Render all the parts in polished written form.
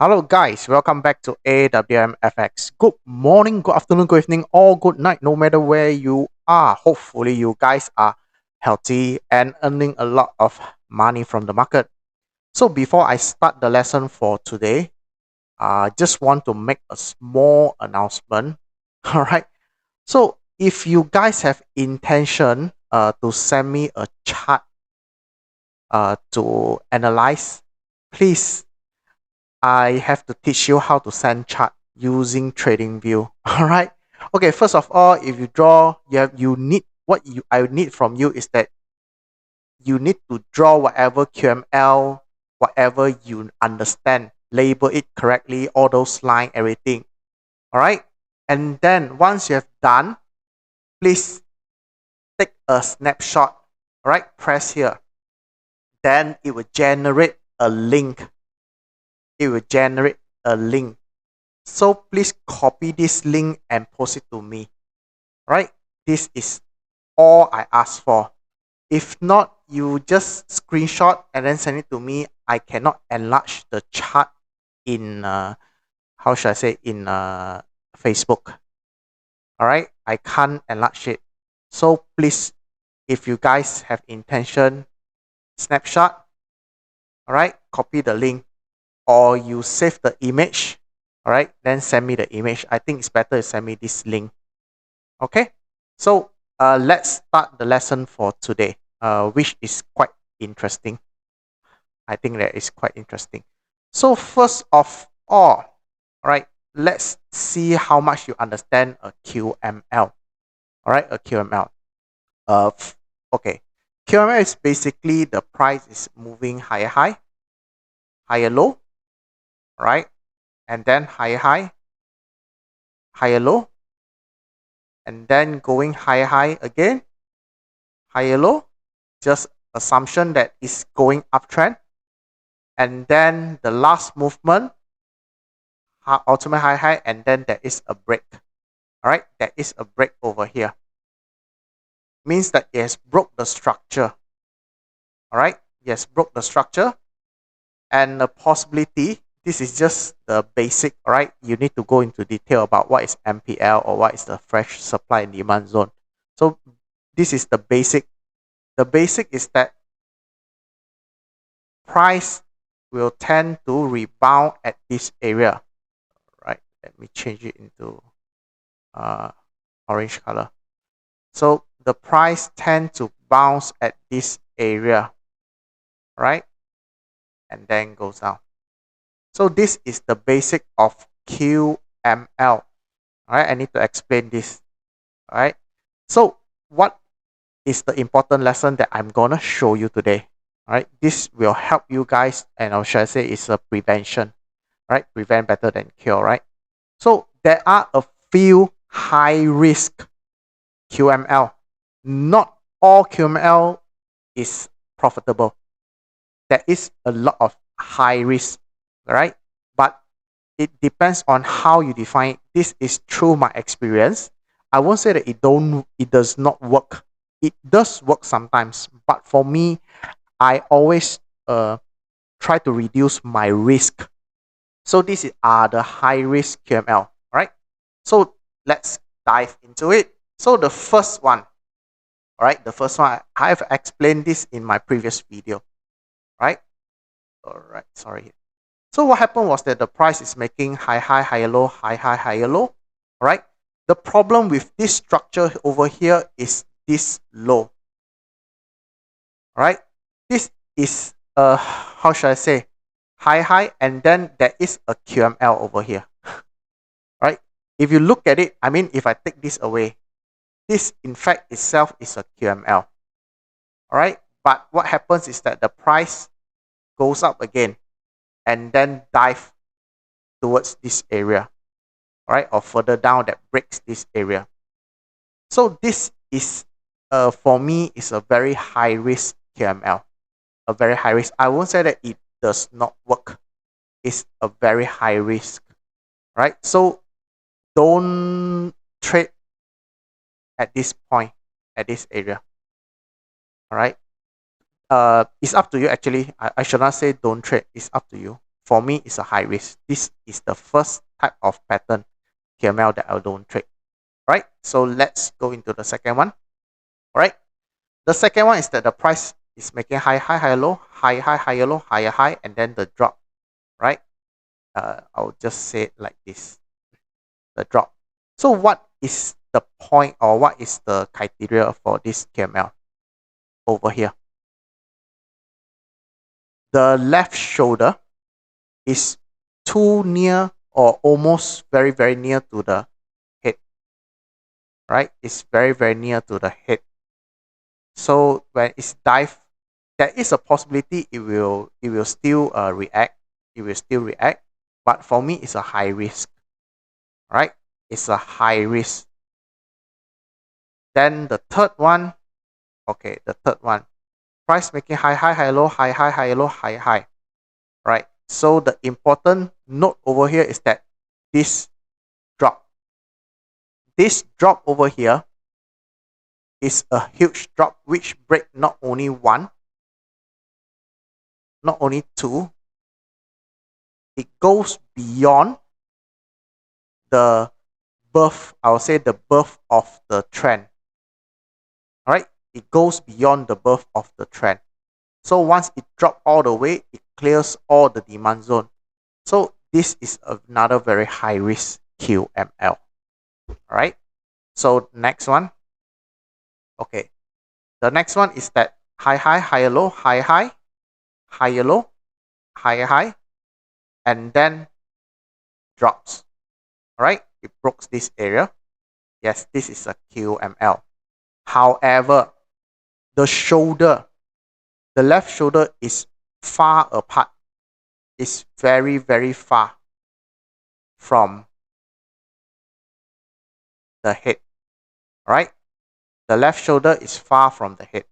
Hello guys, welcome back to AWMFX. Good morning, good afternoon, good evening, or good night, no matter where you are. Hopefully you guys are healthy and earning a lot of money from the market. So before I start the lesson for today, I just want to make a small announcement. All right. So if you guys have intention to send me a chart to analyze, please I have to teach you how to send chart using TradingView. All right. Okay. First of all, if you draw, you need what I need from you is that you need to draw whatever QML, whatever you understand, label it correctly, all those line, everything. All right. And then once you have done, please take a snapshot. All right. Press here. Then it will generate a link. It will generate a link. So please copy this link and post it to me. Right? This is all I ask for. If not, you just screenshot and then send it to me. I cannot enlarge the chart in how should I say in Facebook. All right, I can't enlarge it. So please, if you guys have intention, snapshot. All right, copy the link or you save the image. All right, then send me the image. I think it's better to send me this link. Okay, so let's start the lesson for today, which is quite interesting. I think that is quite interesting. So first of all right, let's see how much you understand a QML. All right, a QML. Uh, okay, QML is basically the price is moving higher high, higher low, right, and then higher high, higher low, and then going higher high again, higher low. Just assumption that is going uptrend, and then the last movement ultimate high high, and then there is a break. All right, there is a break over here, means that it has broke the structure. All right, yes, broke the structure, and the possibility, this is just the basic. All right, you need to go into detail about what is MPL or what is the fresh supply and demand zone. So this is the basic. The basic is that price will tend to rebound at this area. Right, let me change it into orange color. So the price tend to bounce at this area, right, and then goes down. So this is the basic of QML. All right, I need to explain this. All right, so what is the important lesson that I'm gonna show you today? All right, this will help you guys, and or should I say it's a prevention, right? Prevent better than cure, right? So there are a few high risk QML. Not all QML is profitable. There is a lot of high risk, right? But it depends on how you define it. This is through my experience. I won't say that it does not work. It does work sometimes, but for me, I always try to reduce my risk. So these are the high risk QML, right? So let's dive into it. So the first one, all right, the first one, I have explained this in my previous video, right? All right, sorry. So what happened was that the price is making high, high, higher, low, high, high, higher, low. All right. The problem with this structure over here is this low. All right. This is how should I say, high, high, and then there is a QML over here. Right. If you look at it, I mean, if I take this away, this in fact itself is a QML. All right. But what happens is that the price goes up again and then dive towards this area, right, or further down that breaks this area. So this is for me is a very high risk QML, a very high risk. I won't say that it does not work. It's a very high risk, right? So don't trade at this point, at this area. All right. It's up to you actually. I should not say don't trade. It's up to you. for me, it's a high risk. This is the first type of pattern QML that I don't trade. Right? So let's go into the second one. All right. The second one is that the price is making high, high, high, low, high, high, higher, low, higher, high, and then the drop. Right? I'll just say it like this. The drop. So what is the point or what is the criteria for this QML over here? The left shoulder is too near or almost very, very near to the head. Right? It's very, very near to the head. So when it's dive, there is a possibility it will still react. It will still react. But for me, it's a high risk. Right? It's a high risk. Then the third one, okay, the third one, price making high, high, high, low, high, high, high, low, high, high. Right? So the important note over here is that this drop. This drop over here is a huge drop which break not only one, not only two, it goes beyond the birth, I would say the birth of the trend. All right, it goes beyond the birth of the trend. So once it drops all the way, it clears all the demand zone. So this is another very high risk QML. All right. So next one. Okay. The next one is that high, high, higher, low, high, high, higher, low, higher, high, and then drops. All right. It broke this area. Yes, this is a QML. However, the shoulder, the left shoulder is far apart. It's very, very far from the head. All right. The left shoulder is far from the head.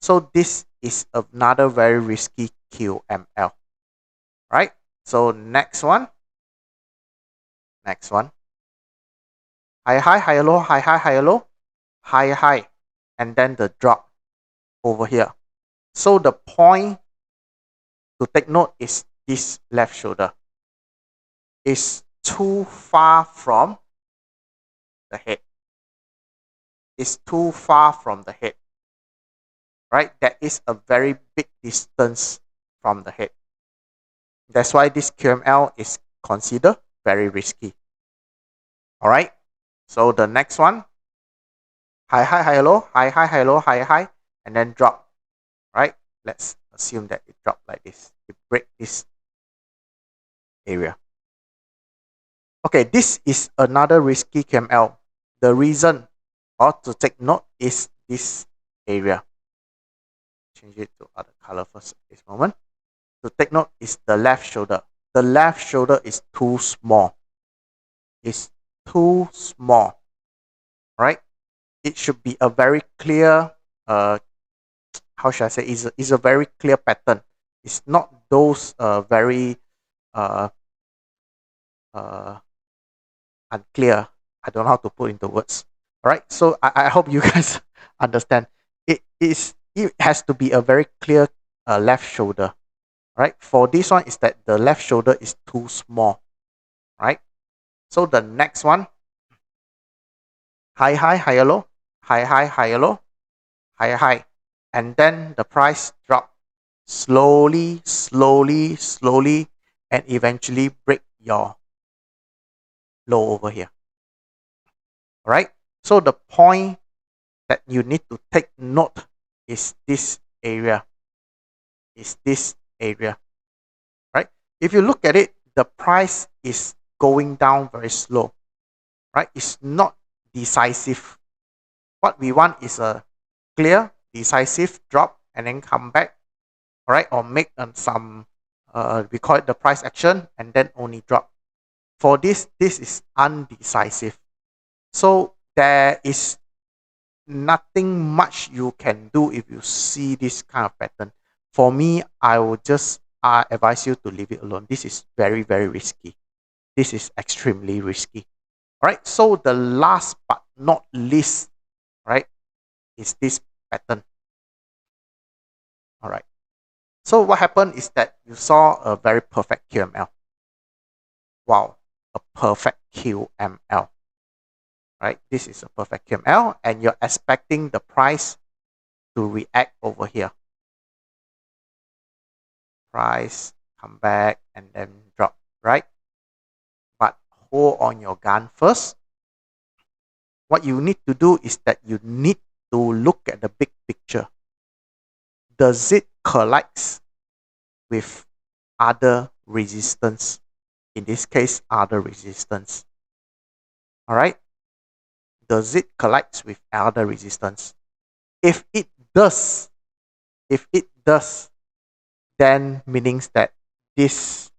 So this is another very risky QML. Right? So next one. Next one. High, high, higher, low, high, high, higher, low, high, high, and then the drop over here. So the point to take note is this left shoulder is too far from the head. It's too far from the head. Right? That is a very big distance from the head. That's why this QML is considered very risky. All right. So the next one, high, high, high, low, high, high, high, low, high, high, and then drop. Right? Let's assume that it dropped like this. It break this area. Okay, this is another risky QML. The reason or to take note is this area. Change it to other color first at this moment. To take note is the left shoulder. The left shoulder is too small. It's too small. Right? It should be a very clear, how should I say, is a very clear pattern. It's not those very unclear. I don't know how to put into words. All right. So I hope you guys understand. It has to be a very clear left shoulder. Right. For this one is that the left shoulder is too small. Right. So the next one, high, high, higher, low, high, high, higher, low, high, high, and then the price drop slowly, slowly, slowly, and eventually break your low over here. All right. So the point that you need to take note is this area. Is this area. Right? If you look at it, the price is going down very slow. Right? It's not decisive. What we want is a clear, decisive drop and then come back. All right? Or make some, we call it the price action and then only drop. For this is undecisive. So there is nothing much you can do if you see this kind of pattern. For me, I would just advise you to leave it alone. This is very, very risky. This is extremely risky. All right. So the last but not least, right, is this pattern. All right. So what happened is that you saw a very perfect QML. Wow, a perfect QML, right? This is a perfect QML, and you're expecting the price to react over here. Price, come back, and then drop, right? But hold on your gun first. What you need to do is that you need to look at the big picture. Does it collide with other resistance? In this case, other resistance. All right? Does it collide with other resistance? If it does, then means that this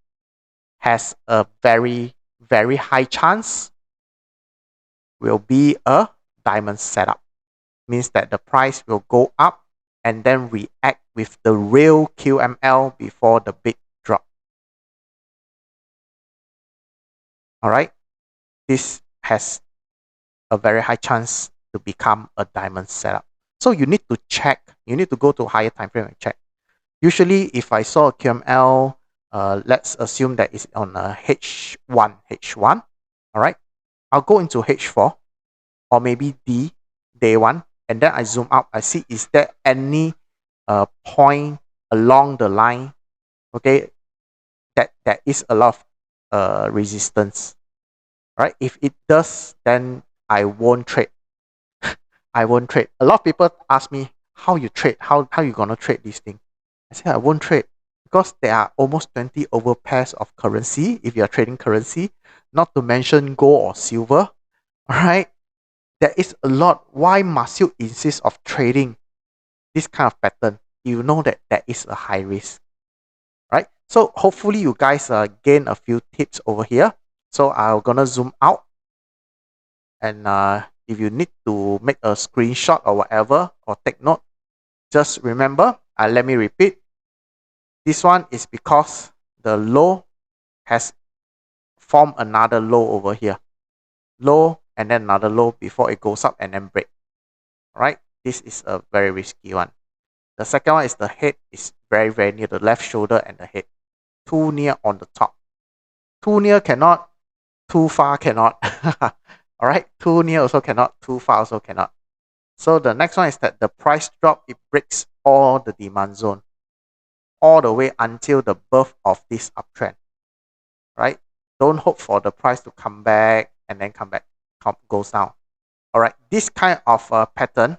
has a very, very high chance will be a diamond setup. Means that the price will go up and then react with the real QML before the big drop. All right, this has a very high chance to become a diamond setup. So you need to check. You need to go to higher time frame and check. Usually, if I saw a QML, let's assume that it's on a H1. All right, I'll go into H4 or maybe day one, and then I zoom out. I see, is there any point along the line, okay, that there is a lot of resistance, right? If it does, then I won't trade. I won't trade. A lot of people ask me, how you trade? How you gonna trade this thing? I say I won't trade because there are almost 20 over pairs of currency if you are trading currency, not to mention gold or silver. All right, there is a lot. Why must you insist of trading this kind of pattern? You know that there is a high risk, right? So hopefully you guys gain a few tips over here. So I'm gonna zoom out, and if you need to make a screenshot or whatever or take note, just remember, let me repeat, this one is because the low has formed another low over here, low and then another low before it goes up and then break. All right, this is a very risky one. The second one is the head is very, very near the left shoulder and the head, too near on the top. Too near cannot, too far cannot. All right, too near also cannot, too far also cannot. So the next one is that the price drop, it breaks all the demand zone all the way until the birth of this uptrend, right? Don't hope for the price to come back and then come back, goes down. All right, this kind of pattern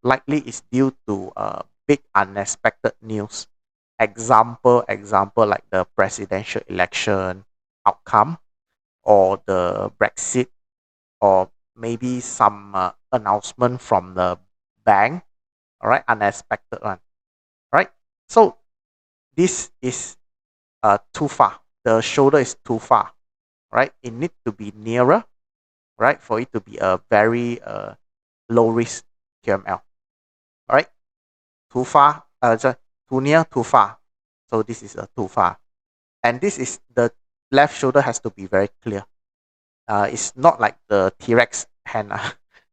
likely is due to big unexpected news. Example like the presidential election outcome, or the Brexit, or maybe some announcement from the bank. All right, unexpected one. Right. So this is too far. The shoulder is too far. Right. It needs to be nearer. Right, for it to be a very low risk QML. All right. Too far. Too near. Too far. So this is a too far. And this is the left shoulder has to be very clear. It's not like the T-Rex hand.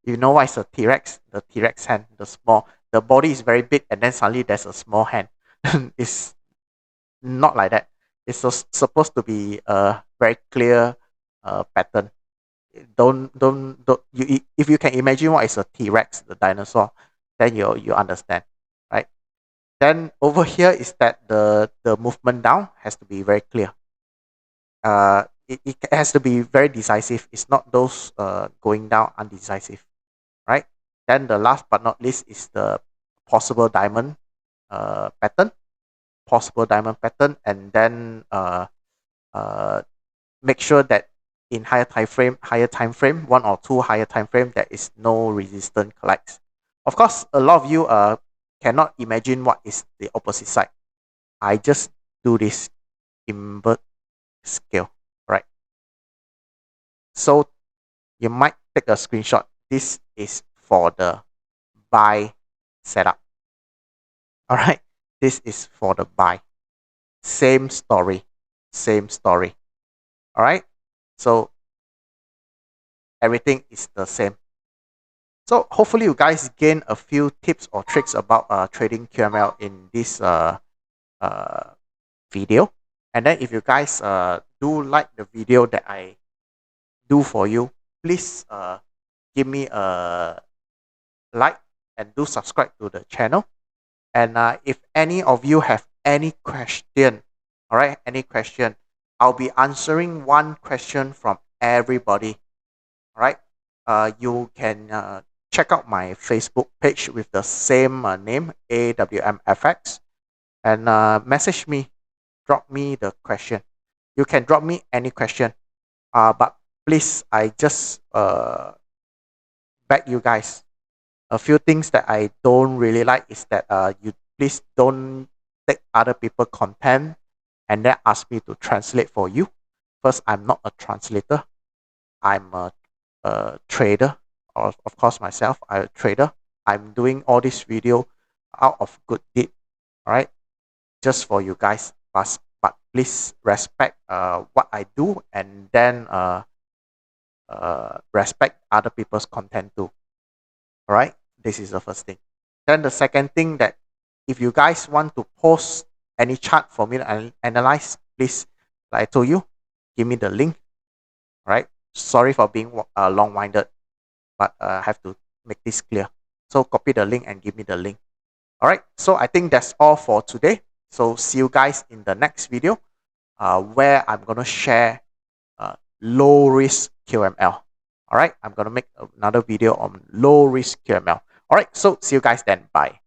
You know what is a T-Rex? The T-Rex hand, the small. The body is very big, and then suddenly there's a small hand. It's not like that. It's supposed to be a very clear pattern. Don't you, if you can imagine what is a T-Rex, the dinosaur, then you understand, right? Then over here is that the movement down has to be very clear. It has to be very decisive. It's not those going down undecisive, right? Then the last but not least is the possible diamond pattern, and then make sure that in higher time frame, one or two higher time frame, there is no resistance collects. Of course, a lot of you cannot imagine what is the opposite side. I just do this invert scale, right? So you might take a screenshot. This is for the buy setup. All right, this is for the buy. Same story. All right, so everything is the same. So hopefully you guys gain a few tips or tricks about trading QML in this uh, video. And then if you guys do like the video that I do for you, please give me a like and do subscribe to the channel. And if any of you have any question, all right, any question, I'll be answering one question from everybody. All right. You can check out my Facebook page with the same name, AWMFX, and message me, drop me the question. You can drop me any question, but please, I just beg you guys. A few things that I don't really like is that you please don't take other people content and then ask me to translate for you. First, I'm not a translator. I'm a trader, or of course myself, I'm a trader. I'm doing all this video out of good deed, all right, just for you guys. But please respect what I do, and then respect other people's content too. All right, this is the first thing. Then the second thing, that if you guys want to post any chart for me to analyze, please, like I told you, give me the link. All right. Sorry for being long-winded, but I have to make this clear. So copy the link and give me the link. All right. So I think that's all for today. So see you guys in the next video, where I'm gonna share low risk QML. All right. I'm gonna make another video on low risk QML. All right. So see you guys then. Bye.